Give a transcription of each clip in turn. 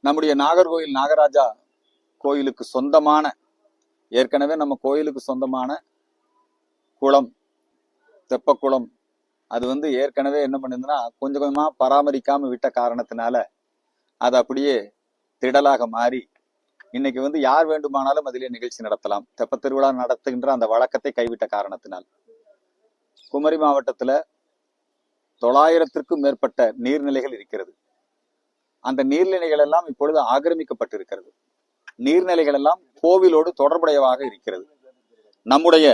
நம்முடைய நாகர்கோயில் நாகராஜா கோயிலுக்கு சொந்தமான, ஏற்கனவே நம்ம கோயிலுக்கு சொந்தமான குளம், தெப்பக்குளம், அது ஏற்கனவே என்ன பண்ணுதுன்னா கொஞ்சம் கொஞ்சமா பராமரிக்காம விட்ட காரணத்தினால அது அப்படியே திடலாக மாறி இன்னைக்கு யார் வேண்டுமானாலும் அதிலே நிகழ்ச்சி நடத்தலாம். தெப்ப திருவிழா நடத்துகின்ற அந்த வழக்கத்தை கைவிட்ட காரணத்தினால் குமரி மாவட்டத்துல 900க்கும் மேற்பட்ட நீர்நிலைகள் இருக்கிறது. அந்த நீர்நிலைகள் எல்லாம் இப்பொழுது ஆக்கிரமிக்கப்பட்டிருக்கிறது. நீர்நிலைகள் எல்லாம் கோவிலோடு தொடர்புடையவாக இருக்கிறது. நம்முடைய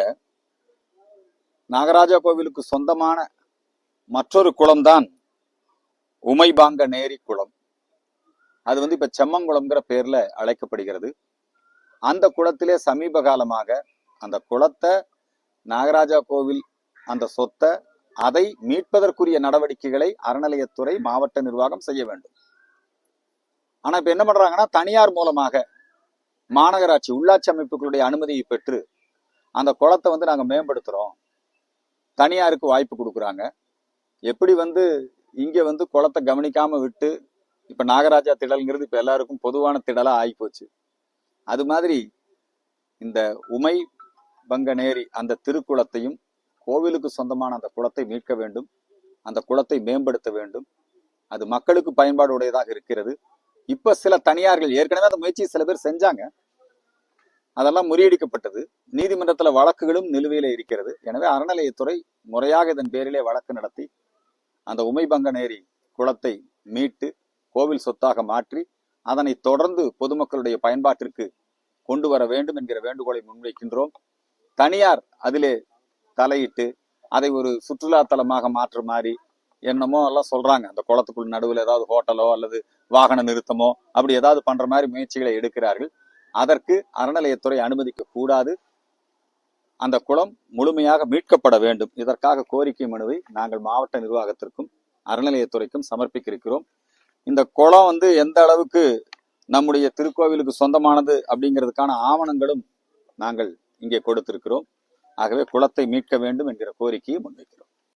நாகராஜா கோவிலுக்கு சொந்தமான மற்றொரு குளம்தான் உமைபாங்க நேரி குளம். அது இப்ப செம்மங்குளம்ங்கிற பேர்ல அழைக்கப்படுகிறது. அந்த குளத்திலே சமீப காலமாக அந்த குளத்தை நாகராஜா கோவில் அந்த சொத்தை அதை மீட்பதற்குரிய நடவடிக்கைகளை அறநிலையத்துறை மாவட்ட நிர்வாகம் செய்ய வேண்டும். ஆனா இப்ப என்ன பண்றாங்கன்னா தனியார் மூலமாக மாநகராட்சி உள்ளாட்சி அமைப்புகளுடைய அனுமதியை பெற்று அந்த குளத்தை நாங்க மேம்படுத்துறோம், தனியாருக்கு வாய்ப்பு கொடுக்குறாங்க. எப்படி இங்க குளத்தை கவனிக்காம விட்டு இப்ப நாகராஜா திடல்ங்கிறது இப்ப எல்லாருக்கும் பொதுவான திடலா ஆகி போச்சு. அது மாதிரி இந்த உமை பங்கநேரி அந்த திருக்குளத்தையும் கோவிலுக்கு சொந்தமான அந்த குளத்தை மீட்க வேண்டும், அந்த குளத்தை மேம்படுத்த வேண்டும். அது மக்களுக்கு பயன்பாடு உடையதாக இருக்கிறது. இப்ப சில தனியார்கள் ஏற்கனவே அந்த முயற்சி சில பேர் செஞ்சாங்க, அதெல்லாம் முறியடிக்கப்பட்டது. நீதிமன்றத்துல வழக்குகளும் நிலுவையில இருக்கிறது. எனவே அறநிலையத்துறை முறையாக இதன் பேரிலே வழக்கு நடத்தி அந்த உமைபங்கநேரி குளத்தை மீட்டு கோவில் சொத்தாக மாற்றி அதனை தொடர்ந்து பொதுமக்களுடைய பயன்பாட்டிற்கு கொண்டு வர வேண்டும் என்கிற வேண்டுகோளை முன்வைக்கின்றோம். தனியார் அதிலே தலையிட்டு அதை ஒரு சுற்றுலா தலமாக மாற்ற மாதிரி என்னமோ எல்லாம் சொல்றாங்க. அந்த குளத்துக்குள் நடுவில் ஏதாவது ஹோட்டலோ அல்லது வாகன நிறுத்தமோ அப்படி ஏதாவது பண்ற மாதிரி முயற்சிகளை எடுக்கிறார்கள். அதற்கு அறநிலையத்துறை அனுமதிக்க கூடாது. அந்த குளம் முழுமையாக மீட்கப்பட வேண்டும். இதற்காக கோரிக்கை மனுவை நாங்கள் மாவட்ட நிர்வாகத்திற்கும் அறநிலையத்துறைக்கும் சமர்ப்பிக்க இருக்கிறோம். இந்த குளம் எந்த அளவுக்கு நம்முடைய திருக்கோவிலுக்கு சொந்தமானது அப்படிங்கிறதுக்கான ஆவணங்களும் நாங்கள் இங்கே கொடுத்திருக்கிறோம். ஆகவே குளத்தை மீட்க வேண்டும் என்கிற கோரிக்கையை முன்வைக்கிறோம்.